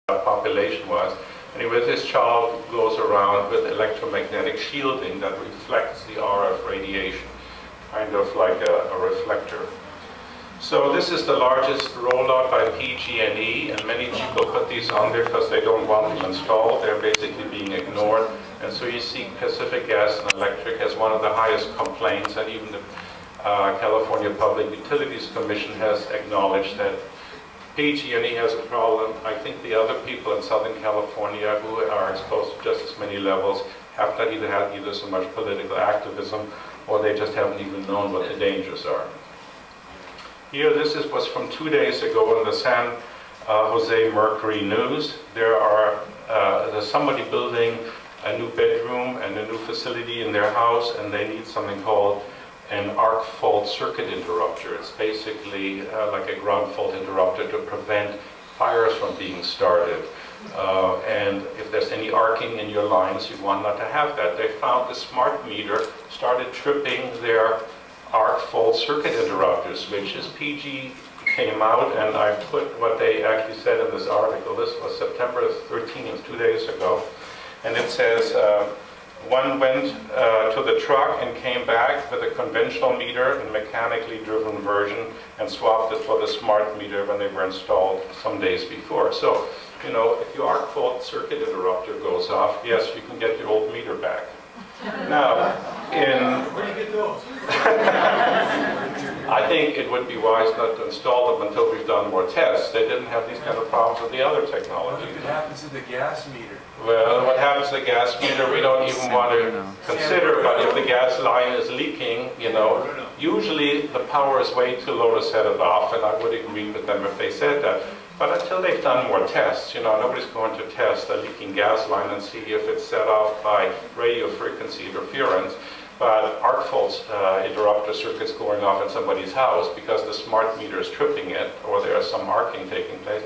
population was. Anyway, this child goes around with electromagnetic shielding that reflects the RF radiation, kind of like a reflector. So this is the largest rollout by PG&E, and many people put these on there because they don't want them installed. They're basically being ignored. And so you see Pacific Gas and Electric has one of the highest complaints, and even the California Public Utilities Commission has acknowledged that PG&E has a problem. I think the other people in Southern California who are exposed to just as many levels have not either had so much political activism, or they just haven't even known what the dangers are. Here, was from 2 days ago in the San Jose Mercury News. There's somebody building a new bedroom and a new facility in their house, and they need something called an arc fault circuit interrupter. It's basically like a ground fault interrupter to prevent fires from being started. And if there's any arcing in your lines, you want not to have that. They found the smart meter started tripping their arc fault circuit interrupter switches. PG came out, and I put what they actually said in this article. This was September 13th, 2 days ago. And it says, one went to the truck and came back with a conventional meter and mechanically driven version and swapped it for the smart meter when they were installed some days before. So, you know, if your arc fault circuit interrupter goes off, yes, you can get your old meter back. Now, where do you get those? I think it would be wise not to install them until we've done more tests. They didn't have these kind of problems with the other technology. What happens to the gas meter? Well, what happens to the gas meter, we don't even want to consider, but if the gas line is leaking, you know, usually the power is way too low to set it off, and I would agree with them if they said that. But until they've done more tests, you know, nobody's going to test a leaking gas line and see if it's set off by radio frequency interference. But arc fault interrupter circuits going off in somebody's house because the smart meter is tripping it, or there's some arcing taking place,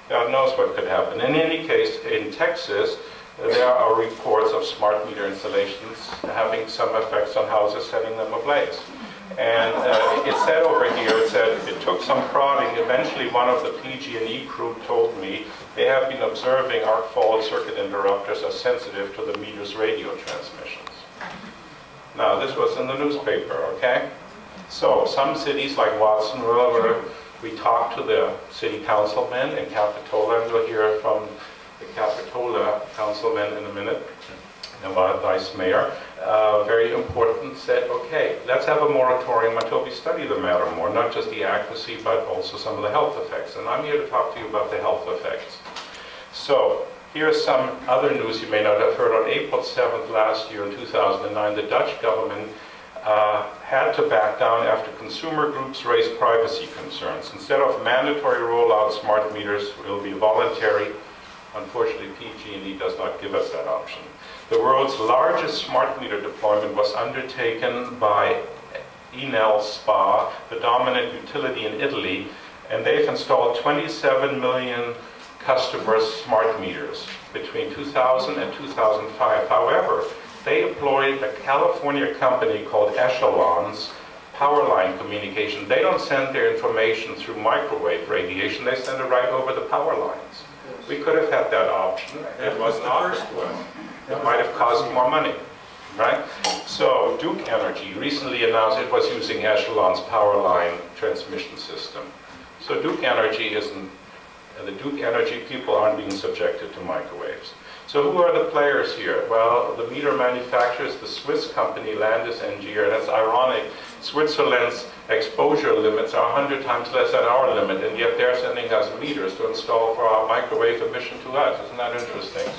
God knows what could happen. In any case, in Texas, there are reports of smart meter installations having some effects on houses, setting them ablaze. And it said over here, it said it took some prodding. Eventually, one of the PG&E crew told me they have been observing arc fault circuit interrupters as sensitive to the meter's radio transmissions. Now, this was in the newspaper, okay? So, some cities like Watsonville, where we talked to the city councilman in Capitola, and we'll hear from the Capitola councilman in a minute, the vice mayor, very important, said, okay, let's have a moratorium until we study the matter more, not just the accuracy, but also some of the health effects. And I'm here to talk to you about the health effects. So, here's some other news you may not have heard. On April 7th last year, in 2009, the Dutch government had to back down after consumer groups raised privacy concerns. Instead of mandatory rollout, smart meters will be voluntary. Unfortunately, PG&E does not give us that option. The world's largest smart meter deployment was undertaken by Enel Spa, the dominant utility in Italy, and they've installed 27 million customers' smart meters between 2000 and 2005. However, they employed a California company called Echelon's power line communication. They don't send their information through microwave radiation, they send it right over the power lines. We could have had that option. It was not offered to us. It might have cost more money, right? So Duke Energy recently announced it was using Echelon's power line transmission system. So Duke Energy isn't, the Duke Energy people aren't being subjected to microwaves. So who are the players here? Well, the meter manufacturers, the Swiss company Landis+Gyr, and that's ironic. Switzerland's exposure limits are 100 times less than our limit, and yet they're sending us meters to install for our microwave emission to us. Isn't that interesting?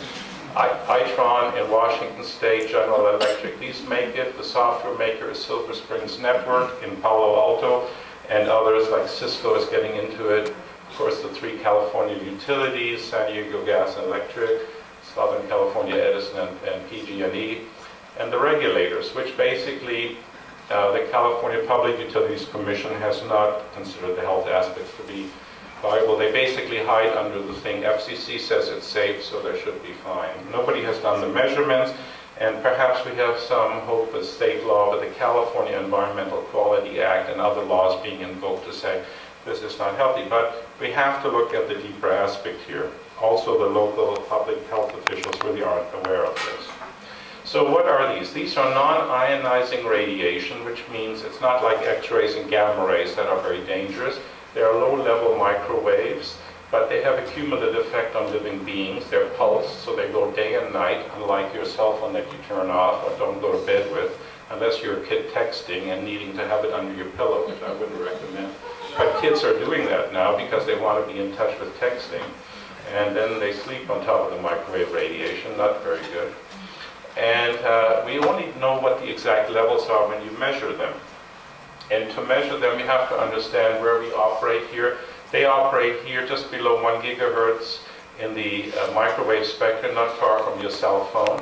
Itron in Washington State, General Electric, these make it. The software maker is Silver Springs Network in Palo Alto, and others like Cisco is getting into it. Of course, the three California utilities, San Diego Gas and Electric, Southern California Edison, and PG&E, and the regulators, which basically the California Public Utilities Commission has not considered the health aspects to be viable. They basically hide under the thing, FCC says it's safe, so there should be fine. Nobody has done the measurements, and perhaps we have some hope with state law, with the California Environmental Quality Act and other laws being invoked to say this is not healthy. But we have to look at the deeper aspect here. also the local public health officials really aren't aware of this. So what are these? These are non-ionizing radiation, which means it's not like X-rays and gamma rays that are very dangerous. They are low-level microwaves, but they have a cumulative effect on living beings. They're pulsed, so they go day and night, unlike your cell phone that you turn off or don't go to bed with, unless you're a kid texting and needing to have it under your pillow, which I wouldn't recommend. But kids are doing that now because they want to be in touch with texting. And then they sleep on top of the microwave radiation, not very good. And we only know what the exact levels are when you measure them. And to measure them, you have to understand where we operate here. They operate here just below 1 gigahertz in the microwave spectrum, not far from your cell phone.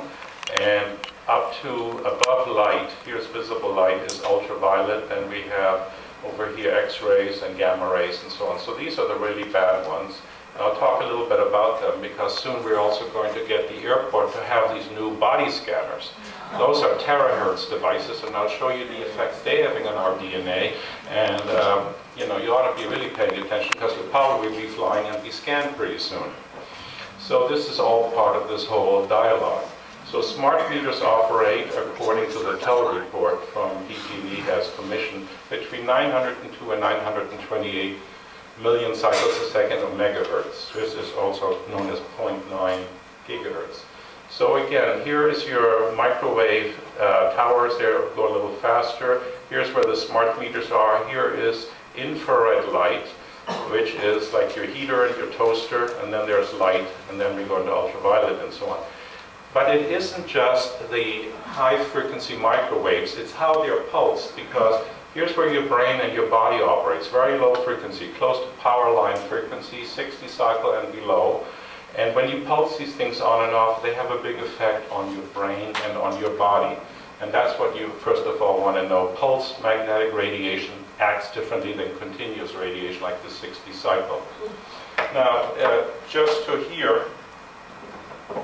And up to above light, here's visible light, is ultraviolet. Then we have over here X-rays and gamma rays and so on. So these are the really bad ones. And I'll talk a little bit about them because soon we're also going to get the airport to have these new body scanners. Those are terahertz devices, and I'll show you the effects they're having on our DNA. And you know, you ought to be really paying attention because you'll probably be flying and be scanned pretty soon. So this is all part of this whole dialogue. So smart meters operate, according to the TEL report from DTV as commissioned, between 902 and 928 million cycles a second of megahertz. This is also known as 0.9 gigahertz. So again, here is your microwave towers. They go a little faster. Here's where the smart meters are. Here is infrared light, which is like your heater and your toaster, and then there's light, and then we go into ultraviolet and so on. But it isn't just the high-frequency microwaves, it's how they're pulsed, because here's where your brain and your body operates. Very low frequency, close to power line frequency, 60 cycle and below. And when you pulse these things on and off, they have a big effect on your brain and on your body. And that's what you first of all want to know. Pulse magnetic radiation acts differently than continuous radiation like the 60 cycle. Now, just to hear,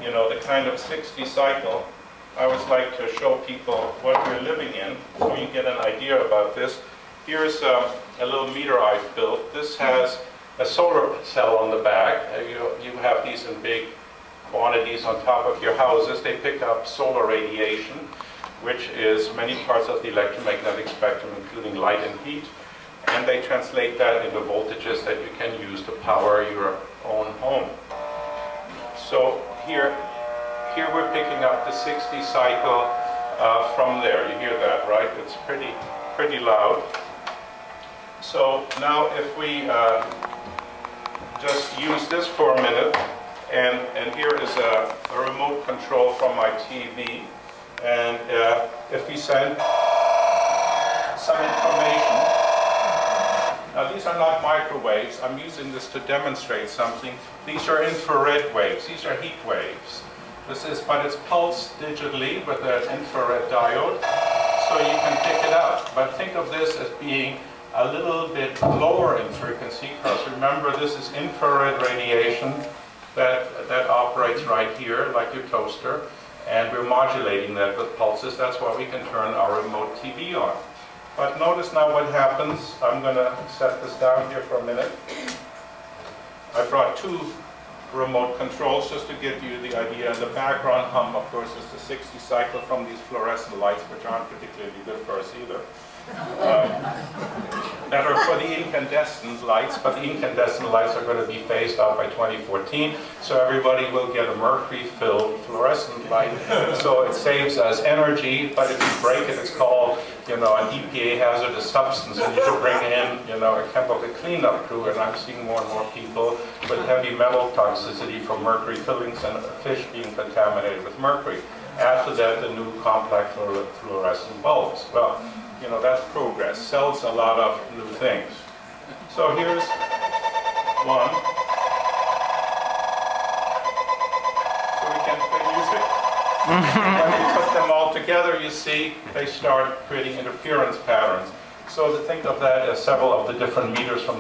you know, the kind of 60 cycle, I always like to show people what we're living in so you get an idea about this. Here's a little meter I've built. This has a solar cell on the back. You have these in big quantities on top of your houses. They pick up solar radiation, which is many parts of the electromagnetic spectrum, including light and heat, and they translate that into voltages that you can use to power your own home. So here we're picking up the 60 cycle from there. You hear that, right? It's pretty loud. So now if we just use this for a minute, and here is a remote control from my TV, and if we send some information, now these are not microwaves, I'm using this to demonstrate something. These are infrared waves, these are heat waves. But it's pulsed digitally with an infrared diode, so you can pick it up. But think of this as being a little bit lower in frequency, because remember this is infrared radiation that operates right here, like your toaster, and we're modulating that with pulses. That's why we can turn our remote TV on. But notice now what happens. I'm going to set this down here for a minute. I brought two remote controls just to give you the idea. And the background hum, of course, is the 60 cycle from these fluorescent lights, which aren't particularly good for us either. That are for the incandescent lights, but the incandescent lights are going to be phased out by 2014, so everybody will get a mercury-filled fluorescent light. So it saves us energy, but if you break it, it's called, you know, an EPA hazardous substance, and you should bring in, you know, a chemical cleanup crew. And I'm seeing more and more people with heavy metal toxicity from mercury fillings and fish being contaminated with mercury. After that, the new compact fluorescent bulbs. Well, you know, that's progress. Sells a lot of new things. So here's one. So we can play music. When we put them all together, you see, they start creating interference patterns. So to think of that as several of the different meters from